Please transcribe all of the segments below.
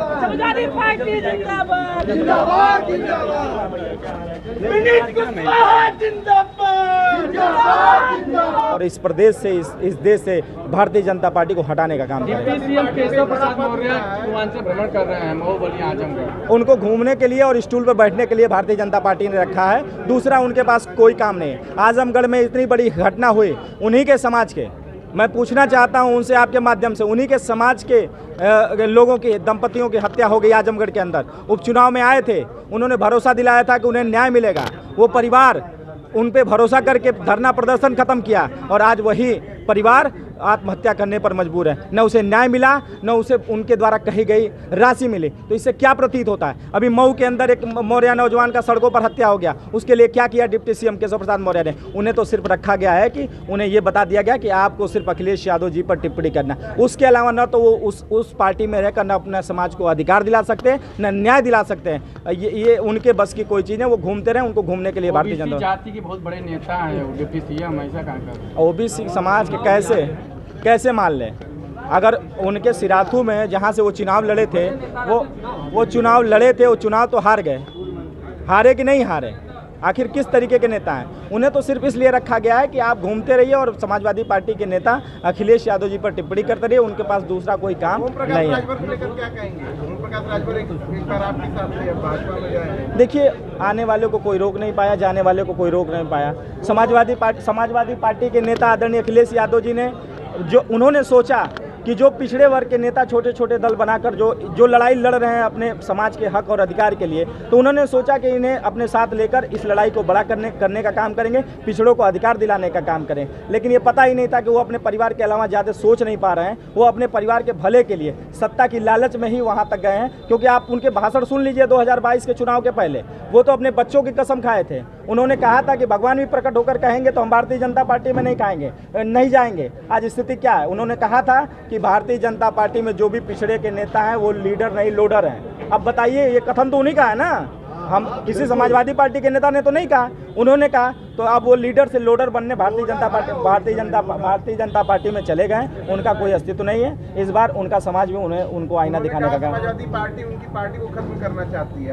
Samajwadi party जिंदाबाद, और इस प्रदेश से इस देश से भारतीय जनता पार्टी को हटाने का काम करेंगे। सीएम केशव प्रसाद मौर्य पूर्वांचल भ्रमण कर रहे हैं मऊ बलिया आजमगढ़। उनको घूमने के लिए और स्टूल पर बैठने के लिए भारतीय जनता पार्टी ने रखा है। दूसरा, उनके पास कोई काम नहीं है। आजमगढ़ में इतनी बड़ी घटना हुई, उन्हीं के समाज के, मैं पूछना चाहता हूं उनसे आपके माध्यम से, उन्हीं के समाज के लोगों की, दंपतियों की हत्या हो गई आजमगढ़ के अंदर। उपचुनाव में आए थे, उन्होंने भरोसा दिलाया था कि उन्हें न्याय मिलेगा। वो परिवार उन पे भरोसा करके धरना प्रदर्शन खत्म किया और आज वही परिवार आत्महत्या करने पर मजबूर है। न उसे न्याय मिला, न उसे उनके द्वारा कही गई राशि मिली। तो इससे क्या प्रतीत होता है? अभी मऊ के अंदर एक मौर्य नौजवान का सड़कों पर हत्या हो गया, उसके लिए क्या किया डिप्टी सीएम केशव प्रसाद मौर्य ने? उन्हें तो सिर्फ रखा गया है कि उन्हें ये बता दिया गया कि आपको सिर्फ अखिलेश यादव जी पर टिप्पणी करना। उसके अलावा न तो वो उस पार्टी में रहकर न अपने समाज को अधिकार दिला सकते हैं, न न्याय दिला सकते हैं। ये उनके बस की कोई चीज़ है। वो घूमते रहे, उनको घूमने के लिए भारतीय जनता जाति के बहुत बड़े नेता हैं डिप्टी सीएम, ऐसा कहाँ कर ओबीसी समाज के कैसे मान लें? अगर उनके सिराथू में जहाँ से वो चुनाव लड़े थे, वो चुनाव लड़े थे, वो चुनाव तो हार गए। हारे कि नहीं हारे? आखिर किस तरीके के नेता हैं? उन्हें तो सिर्फ इसलिए रखा गया है कि आप घूमते रहिए और समाजवादी पार्टी के नेता अखिलेश यादव जी पर टिप्पणी करते रहिए। उनके पास दूसरा कोई काम नहीं है। देखिए, आने वाले को कोई रोक नहीं पाया, जाने वाले को कोई रोक नहीं पाया। समाजवादी पार्टी के नेता आदरणीय अखिलेश यादव जी ने जो उन्होंने सोचा कि जो पिछड़े वर्ग के नेता छोटे छोटे दल बनाकर जो लड़ाई लड़ रहे हैं अपने समाज के हक और अधिकार के लिए, तो उन्होंने सोचा कि इन्हें अपने साथ लेकर इस लड़ाई को बड़ा करने का काम करेंगे, पिछड़ों को अधिकार दिलाने का काम करें। लेकिन ये पता ही नहीं था कि वो अपने परिवार के अलावा ज़्यादा सोच नहीं पा रहे हैं। वो अपने परिवार के भले के लिए सत्ता की लालच में ही वहाँ तक गए हैं। क्योंकि आप उनके भाषण सुन लीजिए 2022 के चुनाव के पहले, वो तो अपने बच्चों की कसम खाए थे। उन्होंने कहा था कि भगवान भी प्रकट होकर कहेंगे तो हम भारतीय जनता पार्टी में नहीं जाएंगे। आज स्थिति क्या है? उन्होंने कहा था कि भारतीय जनता पार्टी में जो भी पिछड़े के नेता हैं वो लीडर नहीं लोडर हैं। अब बताइए, ये कथन तो उन्हीं का है ना, हम किसी समाजवादी पार्टी के नेता ने तो नहीं कहा। उन्होंने कहा तो अब वो लीडर से लोडर बनने भारतीय जनता पार्टी में चले गए। उनका कोई अस्तित्व नहीं है। इस बार उनका समाज में उनको आईना दिखाने का काम। समाजवादी पार्टी उनकी पार्टी को खत्म करना चाहती है।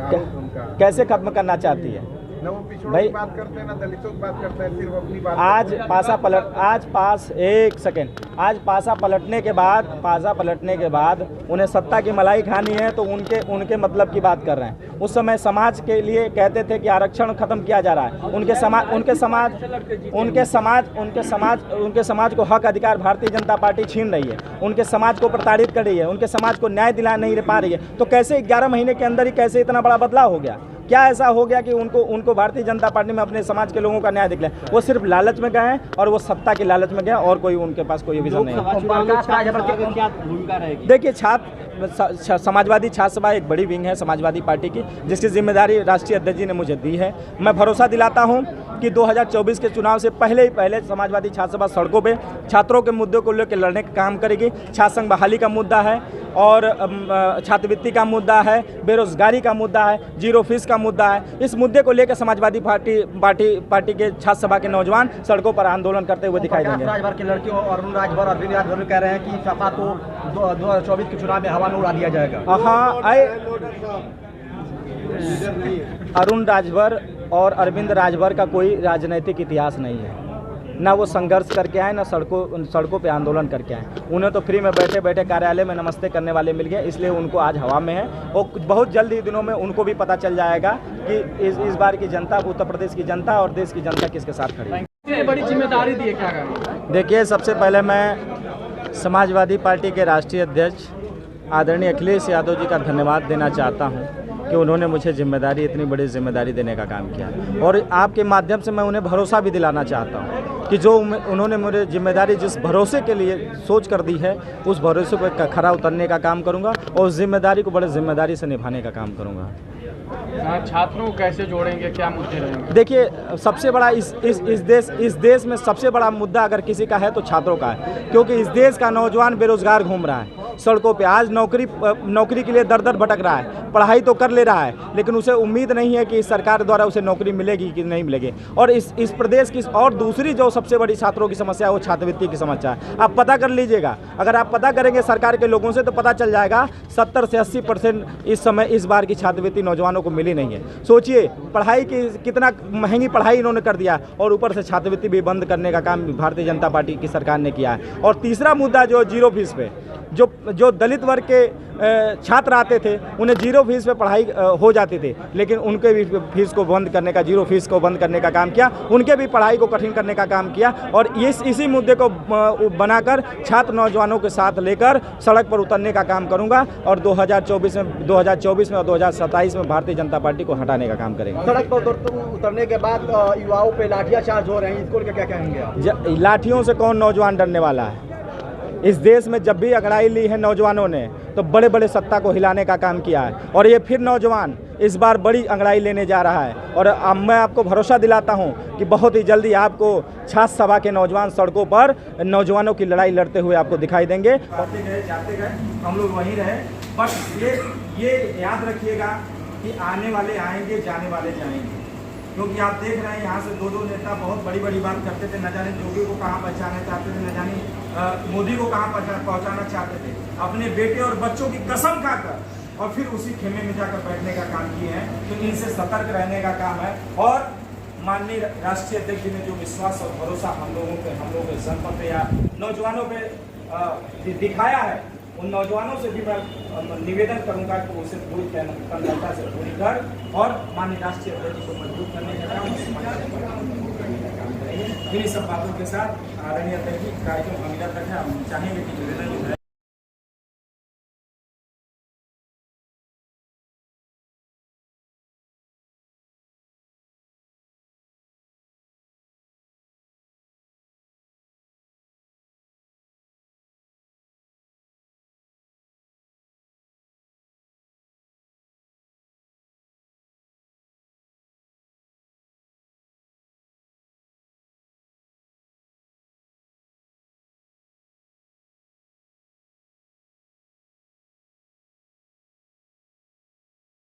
कैसे खत्म करना चाहती है? न वो पिछड़ों की बात करते हैं, न दलितों की बात करते हैं, सिर्फ अपनी बात। आज पासा पलटने के बाद उन्हें सत्ता की मलाई खानी है तो उनके मतलब की बात कर रहे हैं। उस समय समाज के लिए कहते थे कि आरक्षण खत्म किया जा रहा है। उनके समाज को हक अधिकार भारतीय जनता पार्टी छीन रही है। उनके समाज को प्रताड़ित कर रही है। उनके समाज को न्याय दिला नहीं पा रही है। तो कैसे 11 महीने के अंदर ही कैसे इतना बड़ा बदलाव हो गया? क्या ऐसा हो गया कि उनको भारतीय जनता पार्टी में अपने समाज के लोगों का न्याय दिखला? वो सिर्फ लालच में गए हैं और वो सत्ता की लालच में गए और कोई उनके पास कोई विजन नहीं है। देखिए, समाजवादी छात्र सभा एक बड़ी विंग है समाजवादी पार्टी की, जिसकी जिम्मेदारी राष्ट्रीय अध्यक्ष जी ने मुझे दी है। मैं भरोसा दिलाता हूं कि 2024 के चुनाव से पहले समाजवादी छात्र सभा सड़कों पे छात्रों के मुद्दों को लेकर लड़ने का काम करेगी। छात्र संघ बहाली का मुद्दा है और छात्रवृत्ति का मुद्दा है, बेरोजगारी का मुद्दा है, जीरो फीस का मुद्दा है। इस मुद्दे को लेकर समाजवादी पार्टी के छात्र सभा के नौजवान सड़कों पर आंदोलन करते हुए दिखाई देंगे। राजभर के लड़कियों अरुण राजभर कह रहे हैं कि सपा को 2024 के चुनाव में हवा में उड़ा दिया जाएगा। हाँ, अरुण राजभर और अरविंद राजभर का कोई राजनीतिक इतिहास नहीं है। ना वो संघर्ष करके आए, ना सड़कों पे आंदोलन करके आए। उन्हें तो फ्री में बैठे बैठे कार्यालय में नमस्ते करने वाले मिल गए, इसलिए उनको आज हवा में है। और बहुत जल्द ही दिनों में उनको भी पता चल जाएगा कि इस बार की जनता, उत्तर प्रदेश की जनता और देश की जनता किसके साथ खड़ी है। बड़ी जिम्मेदारी दी है क्या करें? देखिए, सबसे पहले मैं समाजवादी पार्टी के राष्ट्रीय अध्यक्ष आदरणीय अखिलेश यादव जी का धन्यवाद देना चाहता हूं कि उन्होंने मुझे इतनी बड़ी जिम्मेदारी देने का काम किया। और आपके माध्यम से मैं उन्हें भरोसा भी दिलाना चाहता हूं कि जो उन्होंने मुझे जिम्मेदारी जिस भरोसे के लिए सोच कर दी है, उस भरोसे को खरा उतरने का काम करूंगा और उस जिम्मेदारी को बड़े जिम्मेदारी से निभाने का काम करूंगा। छात्रों को कैसे जोड़ेंगे, क्या मुद्दे रहेंगे? देखिए, सबसे बड़ा इस देश में सबसे बड़ा मुद्दा अगर किसी का है तो छात्रों का है। क्योंकि इस देश का नौजवान बेरोजगार घूम रहा है। सड़कों पे। आज नौकरी के लिए दर दर भटक रहा है, पढ़ाई तो कर ले रहा है लेकिन उसे उम्मीद नहीं है कि इस सरकार द्वारा उसे नौकरी मिलेगी कि नहीं मिलेगी। और इस प्रदेश की और दूसरी जो सबसे बड़ी छात्रों की समस्या है वो छात्रवृत्ति की समस्या है। आप पता कर लीजिएगा, अगर आप पता करेंगे सरकार के लोगों से तो पता चल जाएगा 70 से 80% इस समय इस बार की छात्रवृत्ति नौजवानों को मिली नहीं है। सोचिए पढ़ाई की कितना महंगी पढ़ाई इन्होंने कर दिया और ऊपर से छात्रवृत्ति भी बंद करने का काम भारतीय जनता पार्टी की सरकार ने किया है। और तीसरा मुद्दा जो जीरो फीस पे जो दलित वर्ग के छात्र आते थे उन्हें जीरो फीस पे पढ़ाई हो जाती थी, लेकिन उनके भी फीस को बंद करने का, जीरो फीस को बंद करने का काम किया, उनके भी पढ़ाई को कठिन करने का काम किया। और इसी मुद्दे को बनाकर छात्र नौजवानों के साथ लेकर सड़क पर उतरने का काम करूंगा और 2024 में और 2027 में भारतीय जनता पार्टी को हटाने का काम करेंगे। सड़क पर उतरने के बाद युवाओं पे लाठियां चार्ज हो रहे हैं, इसको क्या कहेंगे आप? लाठियों से कौन नौजवान डरने वाला है? इस देश में जब भी अंगड़ाई ली है नौजवानों ने तो बड़े बड़े सत्ता को हिलाने का काम किया है और ये फिर नौजवान इस बार बड़ी अंगड़ाई लेने जा रहा है। और मैं आपको भरोसा दिलाता हूं कि बहुत ही जल्दी आपको छात्र सभा के नौजवान सड़कों पर नौजवानों की लड़ाई लड़ते हुए आपको दिखाई देंगे। आते गए जाते गए हम लोग वहीं रहे, बस ये याद रखिएगा कि आने वाले आएंगे, जाने वाले जाएंगे, क्योंकि आप देख रहे हैं यहाँ से दो नेता बहुत बड़ी बात करते थे, न जाने योगी को कहाँ पहुँचाना चाहते थे, न जाने मोदी को कहाँ पहुँचाना चाहते थे। अपने बेटे और बच्चों की कसम खाकर और फिर उसी खेमे में जाकर बैठने का काम किए हैं। तो इनसे सतर्क रहने का काम है। और माननीय राष्ट्रीय अध्यक्ष जी ने जो विश्वास और भरोसा हम लोगों के संपर्क या नौजवानों पे दिखाया है, उन नौजवानों से भी मैं निवेदन करूंगा कि उसे पूरी तन्मयता से पूरी कर और माननीय राष्ट्रीय अध्यक्ष को मजबूत करने का काम, इन्हीं सब बातों के साथ आदरणीय अध्यक्ष जी कार्यक्रम अमिरत रखें। हम चाहेंगे कि निवेदन जो है